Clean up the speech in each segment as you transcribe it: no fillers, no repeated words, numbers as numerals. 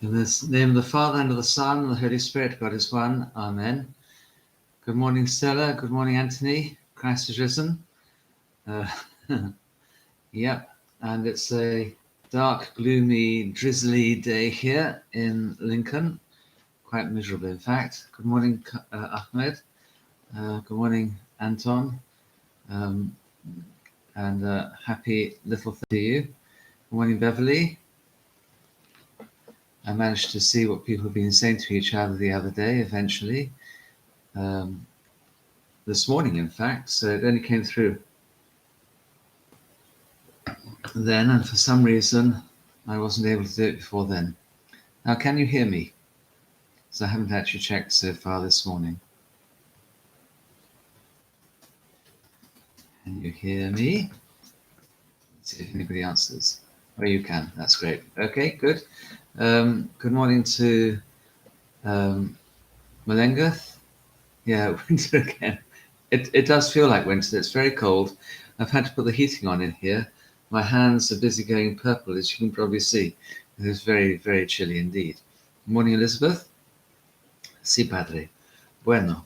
In the name of the Father, and of the Son, and the Holy Spirit, God is one. Amen. Good morning, Stella. Good morning, Anthony. Christ is risen. Yep, and it's a dark, gloomy, drizzly day here in Lincoln. Quite miserable, in fact. Good morning, Ahmed. Good morning, Anton. And happy little thing to you. Good morning, Beverly. I managed to see what people have been saying to each other the other day, eventually. This morning, in fact, so it only came through then, and for some reason I wasn't able to do it before then. Now, can you hear me? So I haven't actually checked so far this morning. Can you hear me? Let's see if anybody answers. Oh, you can. That's great. Okay, good. Good morning to Malengath. Yeah, winter again. It does feel like winter. It's very cold. I've had to put the heating on in here. My hands are busy going purple, as you can probably see. It's very, very chilly indeed. Good morning, Elizabeth. Sí, padre. Bueno.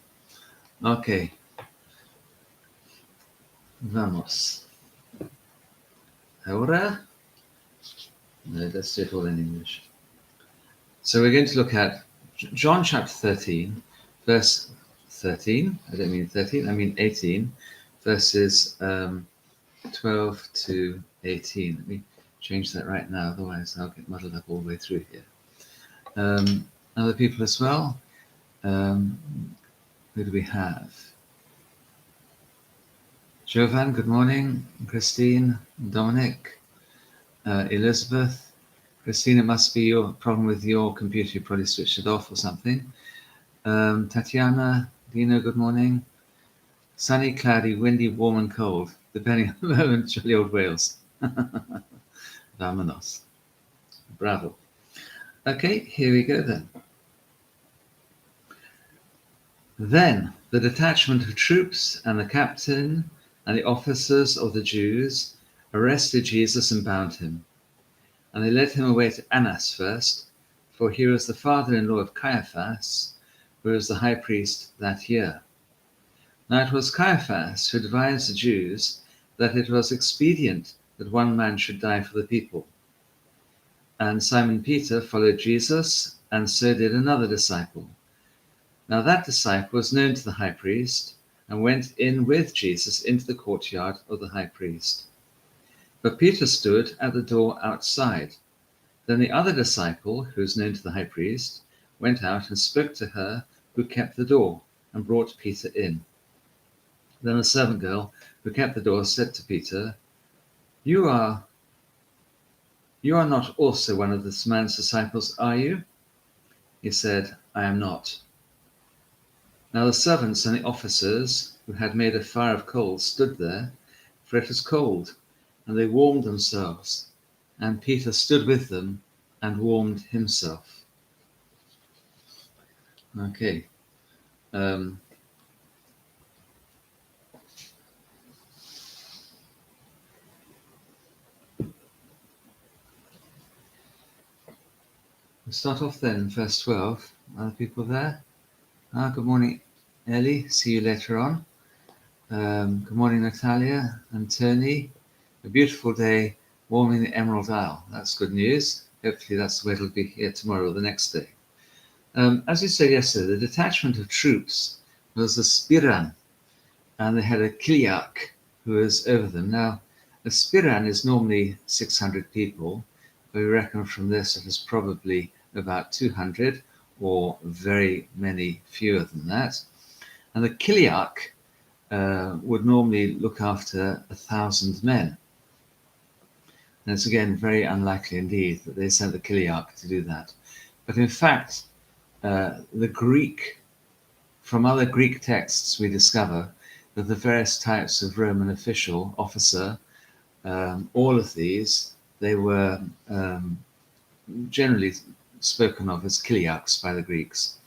Okay. Vamos. Ahora. No, let's do it all in English. So we're going to look at John chapter 13, verse 13. I don't mean 13, I mean 18, verses 12 to 18. Let me change that right now, otherwise I'll get muddled up all the way through here. Other people as well. Who do we have? Jovan, good morning. Christine, Dominic, Elizabeth. Christine, it must be your problem with your computer. You probably switched it off or something. Tatiana, Dino, good morning. Sunny, cloudy, windy, warm and cold, depending on the moment. Jolly old Wales. Vámonos. Bravo. Okay, here we go then. Then the detachment of troops and the captain and the officers of the Jews arrested Jesus and bound him. And they led him away to Annas first, for he was the father-in-law of Caiaphas, who was the high priest that year. Now it was Caiaphas who advised the Jews that it was expedient that one man should die for the people. And Simon Peter followed Jesus, and so did another disciple. Now that disciple was known to the high priest, and went in with Jesus into the courtyard of the high priest. But Peter stood at the door outside. Then the other disciple, who was known to the high priest, went out and spoke to her who kept the door, and brought Peter in. Then the servant girl who kept the door said to Peter, You are not also one of this man's disciples, are you? He said, I am not. Now the servants and the officers who had made a fire of coals stood there, for it was cold, and they warmed themselves. And Peter stood with them and warmed himself. Okay. We'll start off then, verse 12. Other people there? Good morning, Ellie. See you later on. Good morning, Natalia and Tony. A beautiful day, warming the Emerald Isle. That's good news. Hopefully that's the way it'll be here tomorrow or the next day. As we said yesterday, the detachment of troops was the Spiran, and they had a Kiliak who was over them. Now, a Spiran is normally 600 people, but we reckon from this it was probably about 200, or very many fewer than that. And the Kiliak would normally look after 1,000 men. And it's again very unlikely indeed that they sent the Kiliak to do that. But in fact, the Greek, from other Greek texts, we discover that the various types of Roman officer, all of these, they were generally spoken of as Kiliaks by the Greeks,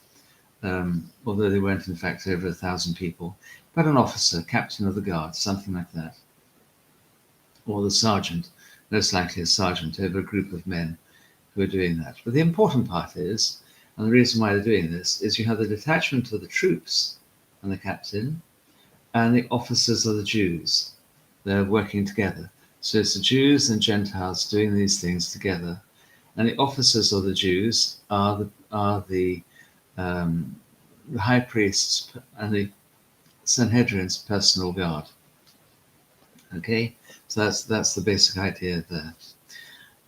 although they weren't in fact over 1,000 people, but an officer, captain of the guard, something like that, or the sergeant, most likely a sergeant over a group of men who are doing that. But the important part is, and the reason why they're doing this, is you have the detachment of the troops and the captain and the officers of the Jews. They're working together. So it's the Jews and Gentiles doing these things together. And the officers of the Jews are the high priests and the Sanhedrin's personal guard. Okay, so that's the basic idea there.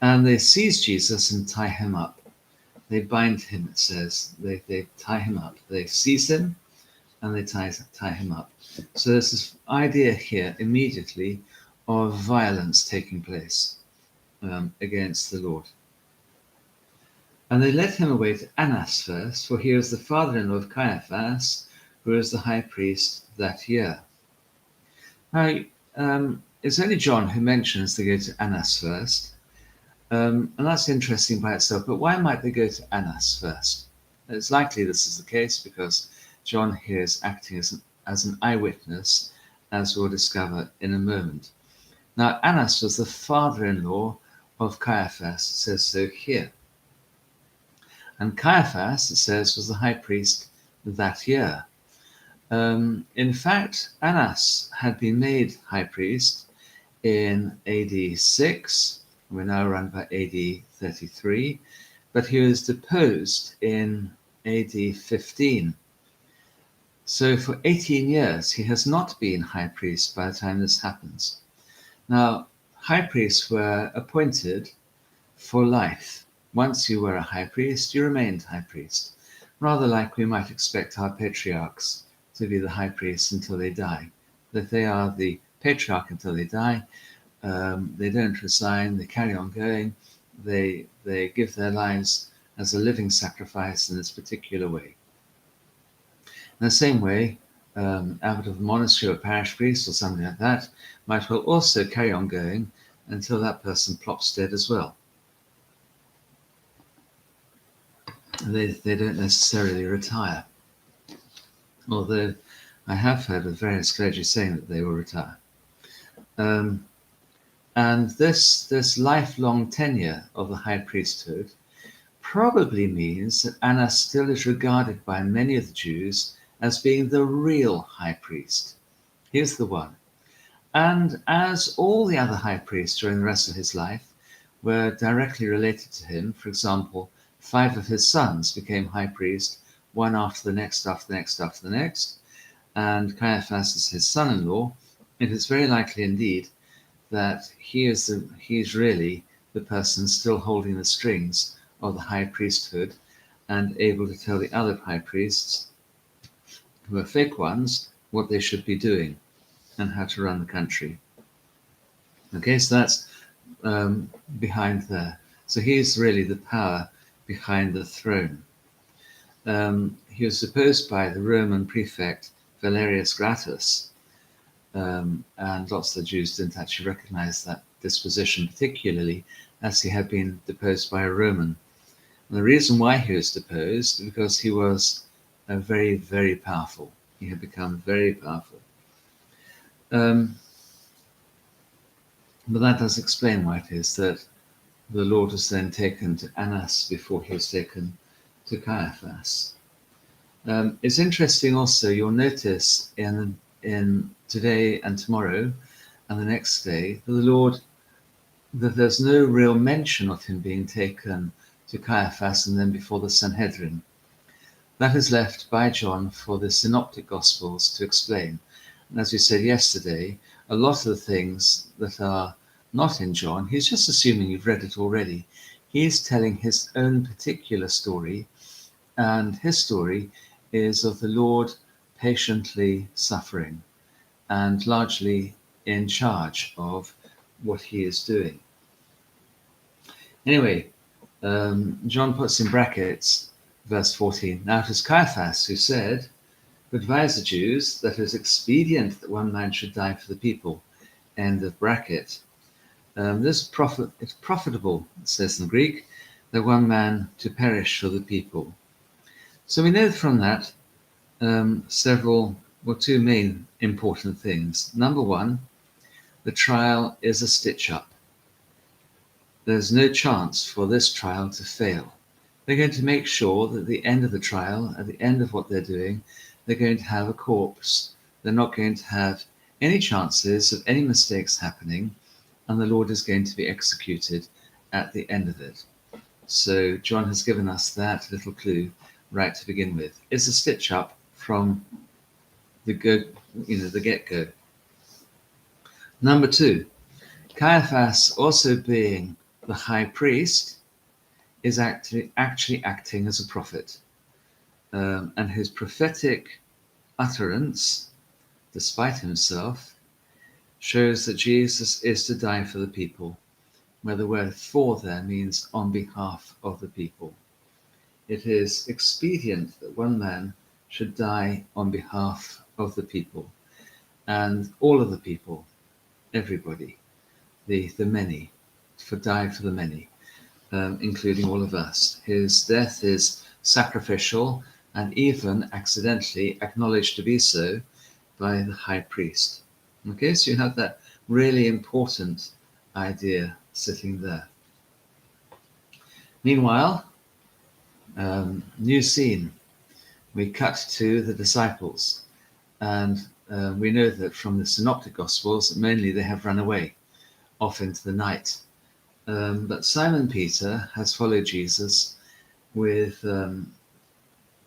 And they seize Jesus and tie him up. They bind him, it says. They tie him up. They seize him and they tie him up. So there's this idea here immediately of violence taking place against the Lord. And they led him away to Annas first, for he was the father-in-law of Caiaphas, who was the high priest that year. Now, it's only John who mentions they go to Annas first. And that's interesting by itself, but why might they go to Annas first? It's likely this is the case because John here is acting as an eyewitness, as we'll discover in a moment. Now, Annas was the father-in-law of Caiaphas, it says so here. And Caiaphas, it says, was the high priest that year. In fact, Annas had been made high priest in AD 6. We're now around about AD 33, but he was deposed in AD 15. So for 18 years, he has not been high priest by the time this happens. Now, high priests were appointed for life. Once you were a high priest, you remained high priest, rather like we might expect our patriarchs to be the high priests until they die. That they are the patriarch until they die. They don't resign, they carry on going, they give their lives as a living sacrifice in this particular way. In the same way, abbot of a monastery or parish priest or something like that might well also carry on going until that person plops dead as well. They don't necessarily retire, although I have heard of various clergy saying that they will retire. And this lifelong tenure of the high priesthood probably means that Annas still is regarded by many of the Jews as being the real high priest. He's the one. And as all the other high priests during the rest of his life were directly related to him, for example, 5 of his sons became high priest, one after the next, after the next, after the next, and Caiaphas is his son-in-law, it is very likely indeed that he's really the person still holding the strings of the high priesthood and able to tell the other high priests, who are fake ones, what they should be doing and how to run the country. Okay, so that's behind there. So he's really the power behind the throne. He was deposed by the Roman prefect Valerius Gratus, and lots of the Jews didn't actually recognize that disposition, particularly as he had been deposed by a Roman. And the reason why he was deposed is because he was very, very powerful. He had become very powerful. But that does explain why it is that the Lord was then taken to Annas before he was taken to Caiaphas. It's interesting also, you'll notice in today and tomorrow and the next day, that there's no real mention of him being taken to Caiaphas and then before the Sanhedrin. That is left by John for the Synoptic Gospels to explain. And as we said yesterday, a lot of the things that are not in John, he's just assuming you've read it already. He's telling his own particular story, and his story is of the Lord patiently suffering and largely in charge of what he is doing. Anyway, John puts in brackets verse 14. Now it was Caiaphas who said, "Who advised the Jews that it was expedient that one man should die for the people." End of bracket. It's profitable, it says in Greek, that one man to perish for the people. So we know from that two main important things. Number one, the trial is a stitch-up. there's no chance for this trial to fail. They're going to make sure that at the end of the trial, at the end of what they're doing, they're going to have a corpse. They're not going to have any chances of any mistakes happening, and the Lord is going to be executed at the end of it. So John has given us that little clue right to begin with. It's a stitch up from the get-go. Number 2, Caiaphas, also being the high priest, is actually acting as a prophet. And his prophetic utterance, despite himself, shows that Jesus is to die for the people, where the word for there means on behalf of the people. It is expedient that one man should die on behalf of the people, and all of the people, everybody, the many, die for the many, including all of us. His death is sacrificial and even accidentally acknowledged to be so by the high priest. Okay, so you have that really important idea sitting there. Meanwhile, new scene. We cut to the disciples, and we know that from the Synoptic Gospels that mainly they have run away off into the night. But Simon Peter has followed Jesus with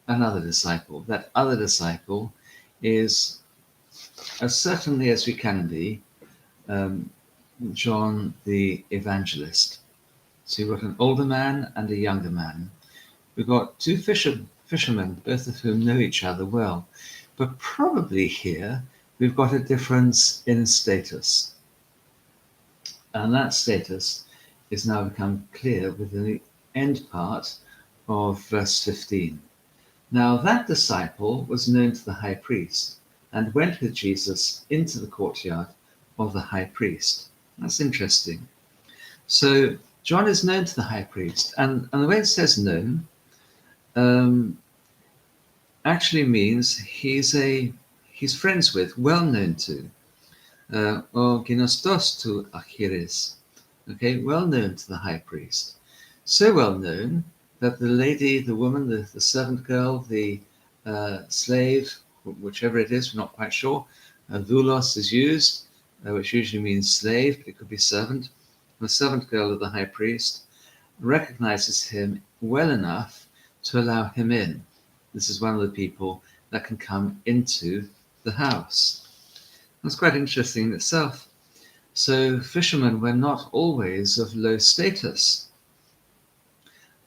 another disciple. That other disciple is, as certainly as we can be, John the Evangelist. So you've got an older man and a younger man. We've got two fishermen, both of whom know each other well. But probably here we've got a difference in status. And that status is now become clear within the end part of verse 15. Now that disciple was known to the high priest and went with Jesus into the courtyard of the high priest. That's interesting. So John is known to the high priest, and the way it says known actually means he's friends with, well known to, or ginostos to achiris, okay, well known to the high priest. So well known that the lady, the woman, the servant girl, the slave, whichever it is, we're not quite sure, doulos is used, which usually means slave, but it could be servant. The servant girl of the high priest recognizes him well enough to allow him in. This is one of the people that can come into the house. That's quite interesting in itself. So fishermen were not always of low status.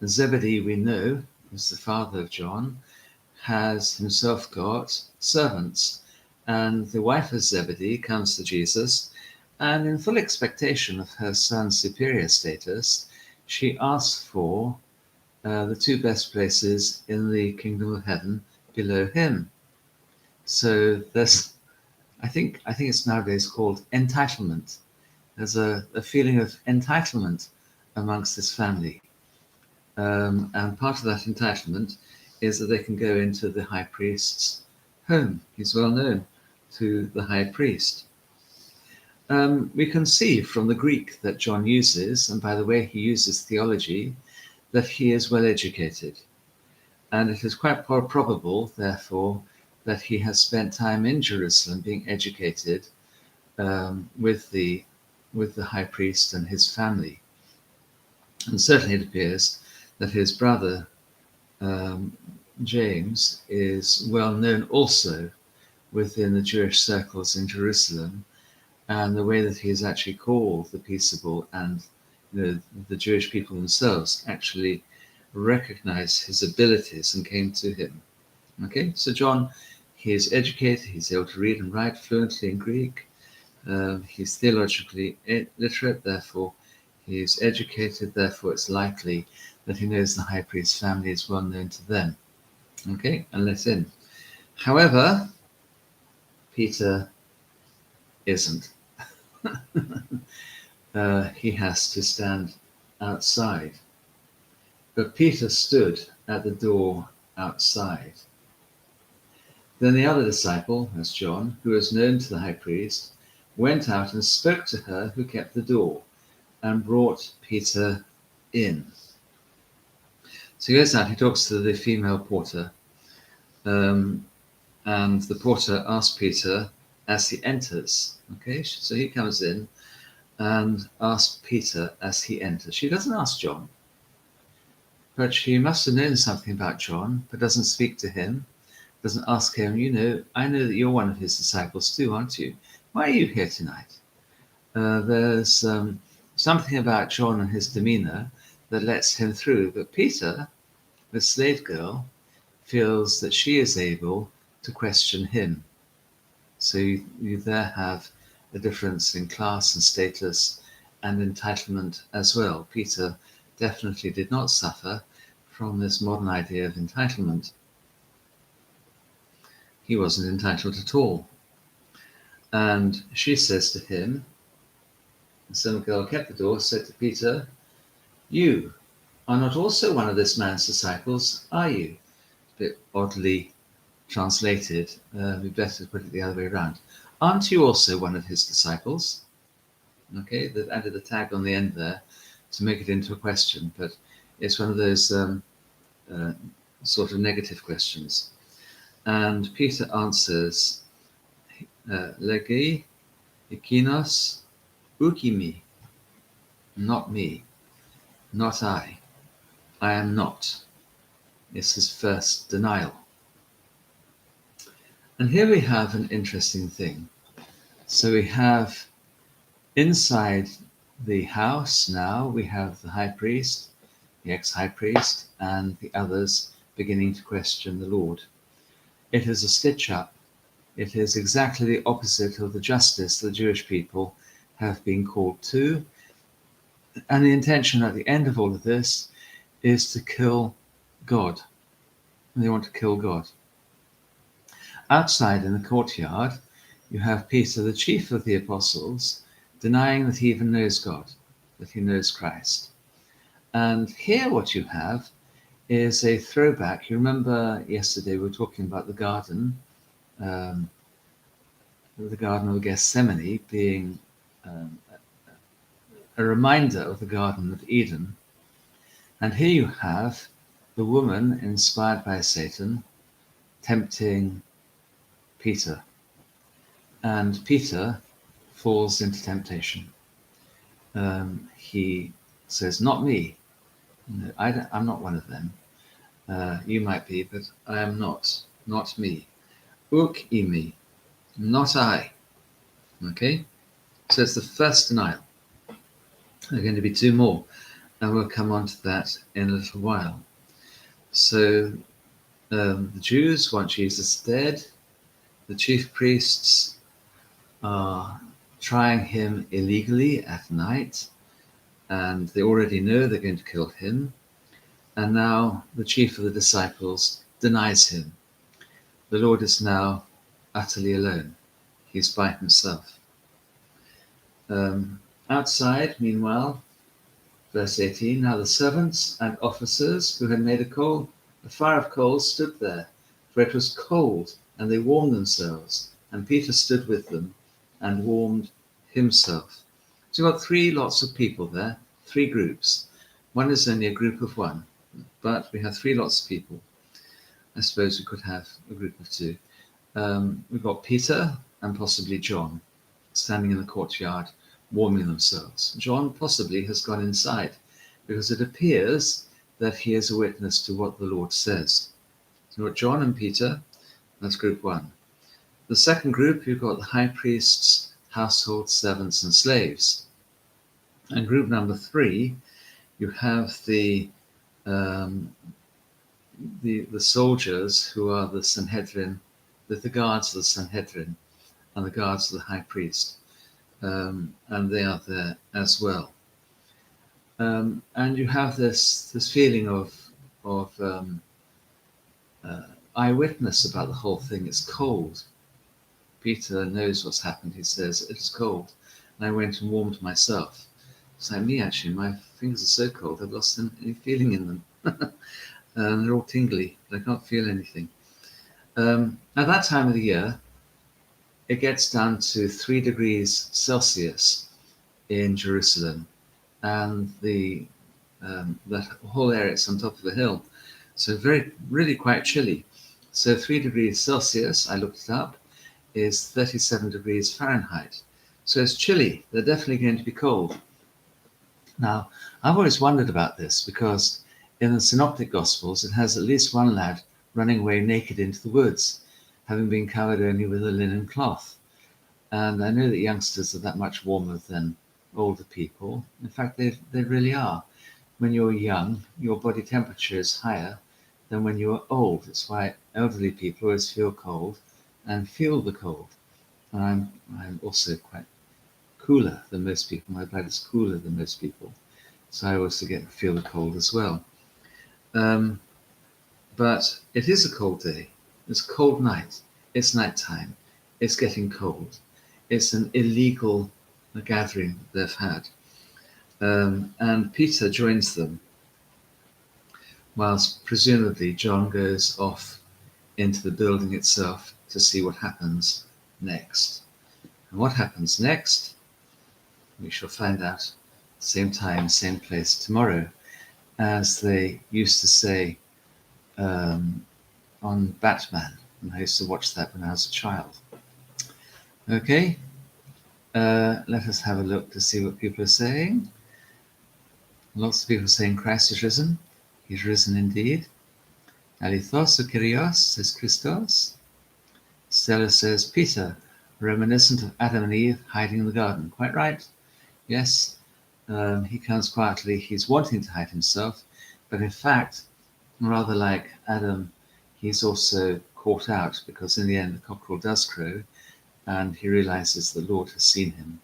Zebedee, we know, who's the father of John, has himself got servants. And the wife of Zebedee comes to Jesus, and in full expectation of her son's superior status, she asks for the two best places in the kingdom of heaven below him. So there's, I think it's nowadays called entitlement. There's a feeling of entitlement amongst this family. And part of that entitlement is that they can go into the high priest's home. He's well known to the high priest. We can see from the Greek that John uses, and by the way he uses theology, that he is well educated. And it is quite probable, therefore, that he has spent time in Jerusalem being educated with the high priest and his family. And certainly it appears that his brother James is well known also within the Jewish circles in Jerusalem, and the way that he is actually called the peaceable, and the Jewish people themselves actually recognize his abilities and came to him. Okay, so John, he is educated, he's able to read and write fluently in Greek, he's theologically literate, therefore he is educated, therefore it's likely that he knows the high priest's family is well known to them. Okay, and let in. However, Peter isn't. He has to stand outside. But Peter stood at the door outside. Then the other disciple, that's John, who was known to the high priest, went out and spoke to her who kept the door. and brought Peter in. So he goes out, he talks to the female porter, and the porter asks Peter as he enters. Okay, so he comes in and asks Peter as he enters. She doesn't ask John, but she must have known something about John, but doesn't speak to him, doesn't ask him, I know that you're one of his disciples too, aren't you? Why are you here tonight? There's something about John and his demeanor that lets him through, but Peter, the slave girl, feels that she is able to question him. So you there have a difference in class and status and entitlement as well. Peter definitely did not suffer from this modern idea of entitlement. He wasn't entitled at all. And she says to him, some girl kept the door, said to Peter, "You are not also one of this man's disciples, are you?" A bit oddly translated. We'd better put it the other way around. Aren't you also one of his disciples? Okay, they've added a tag on the end there to make it into a question, but it's one of those sort of negative questions. And Peter answers, Legi, ikinos, ukimi, not me, not I am not. It's his first denial. And here we have an interesting thing. So we have inside the house now, we have the high priest, the ex-high priest, and the others beginning to question the Lord. It is a stitch-up. It is exactly the opposite of the justice the Jewish people have been called to. And the intention at the end of all of this is to kill God. They want to kill God. Outside in the courtyard, you have Peter, the chief of the apostles, denying that he even knows God, that he knows Christ. And here what you have is a throwback. You remember yesterday we were talking about the Garden of Gethsemane being a reminder of the Garden of Eden. And here you have the woman inspired by Satan tempting Peter. And Peter falls into temptation. He says, not me. I'm not one of them. You might be, but I am not me. Uk imi, not I. Okay? So it's the first denial. There are going to be two more, and we'll come on to that in a little while. So the Jews want Jesus dead. The chief priests are trying him illegally at night, and they already know they're going to kill him. And now the chief of the disciples denies him. The Lord is now utterly alone. He's by himself. Outside, meanwhile, verse 18, now the servants and officers who had made a fire of coals stood there, for it was cold, and they warmed themselves. And Peter stood with them and warmed himself. So we've got three lots of people there, three groups. One is only a group of one, but we have three lots of people. I suppose we could have a group of two. We've got Peter and possibly John standing in the courtyard warming themselves. John possibly has gone inside because it appears that he is a witness to what the Lord says. So we've got John and Peter, that's group one. The second group, you've got the high priest's household servants and slaves. And group number three, you have the soldiers who are the Sanhedrin, the guards of the Sanhedrin and the guards of the high priest. And they are there as well. And you have this feeling of eyewitness about the whole thing. It's cold. Peter knows what's happened. He says, it's cold. And I went and warmed myself. It's like me, actually. My fingers are so cold, I've lost any feeling in them. They're all tingly, but I can't feel anything. At that time of the year, it gets down to 3 degrees Celsius in Jerusalem. and that whole area is on top of a hill, so really quite chilly. So 3 degrees Celsius, I looked it up, is 37 degrees Fahrenheit. So it's chilly. They're definitely going to be cold. Now, I've always wondered about this because in the Synoptic Gospels, it has at least one lad running away naked into the woods, having been covered only with a linen cloth. And I know that youngsters are that much warmer than older people. In fact, they really are. When you're young, your body temperature is higher than when you're old. It's why elderly people always feel cold and feel the cold. And I'm also quite cooler than most people. My blood is cooler than most people. So I also feel the cold as well. But it is a cold day. It's a cold night. It's nighttime. It's getting cold. It's an illegal gathering they've had. And Peter joins them, whilst presumably John goes off into the building itself to see what happens next. And what happens next, we shall find out same time, same place tomorrow, as they used to say on Batman. And I used to watch that when I was a child. Okay, let us have a look to see what people are saying. Lots of people are saying Christ is risen. He's risen indeed. Alithos or Kyrios says Christos. Stella says Peter, reminiscent of Adam and Eve hiding in the garden. Quite right. Yes, he comes quietly. He's wanting to hide himself, but in fact, rather like Adam, he's also caught out because in the end the cockerel does crow and he realizes the Lord has seen him.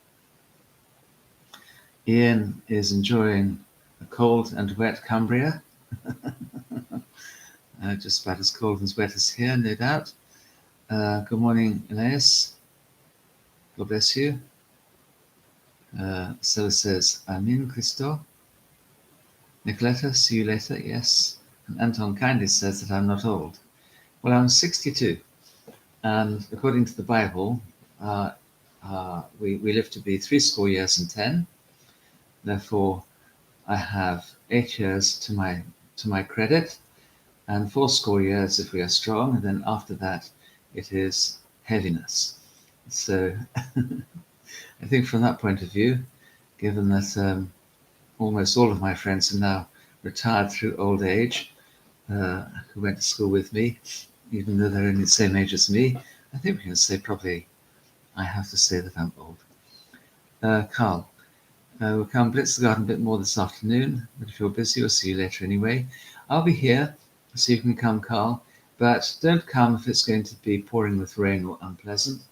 Ian is enjoying a cold and wet Cumbria. Just about as cold and as wet as here, no doubt. Good morning, Elias. God bless you. Stella says, Amin Christo. Nicoletta, see you later. Yes. And Anton kindly says that I'm not old. Well, I'm 62. And according to the Bible, we live to be 80 years and 10. Therefore, I have 8 years to my credit, and 80 years if we are strong. And then after that, it is heaviness. So I think from that point of view, given that almost all of my friends are now retired through old age, who went to school with me, even though they're only the same age as me, I think we can say probably I have to say that I'm old. Carl, we'll come blitz the garden a bit more this afternoon, but if you're busy, we'll see you later anyway. I'll be here, so you can come, Carl, but don't come if it's going to be pouring with rain or unpleasant.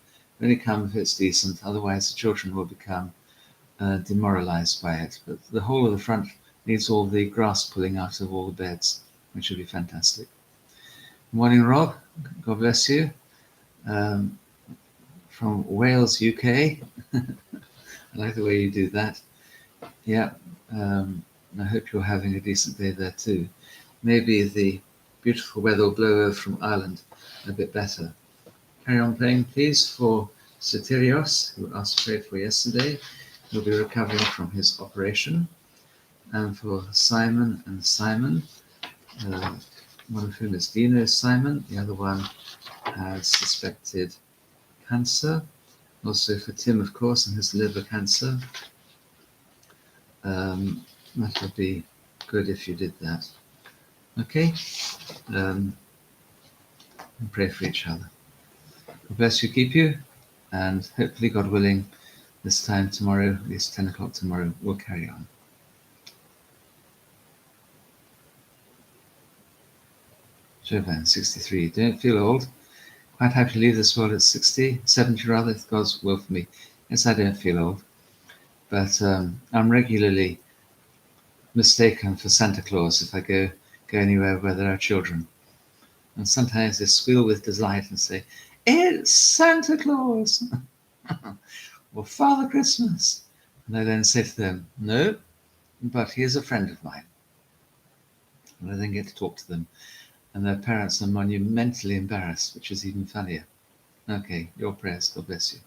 Only come if it's decent, otherwise the children will become demoralized by it. But the whole of the front needs all the grass pulling out of all the beds, which would be fantastic. Good morning, Rob. God bless you. From Wales, UK. I like the way you do that. Yeah. I hope you're having a decent day there too. Maybe the beautiful weather will blow over from Ireland a bit better. Carry on praying, please, for Soterios, who asked prayed for yesterday. He'll be recovering from his operation. And for Simon and Simon, one of whom is Dino Simon, the other one has suspected cancer. Also for Tim, of course, and his liver cancer. That would be good if you did that. Okay? And pray for each other. God bless you, keep you, and hopefully, God willing, this time tomorrow, at least 10 o'clock tomorrow, we'll carry on. Jovan, 63. Don't feel old. Quite happy to leave this world at 60, 70 rather, if God's will for me. Yes, I don't feel old. But I'm regularly mistaken for Santa Claus if I go anywhere where there are children. And sometimes they squeal with delight and say, "It's Santa Claus!" or "Father Christmas." And I then say to them, "No, but he is a friend of mine." And I then get to talk to them. And their parents are monumentally embarrassed, which is even funnier. Okay, your prayers. God bless you.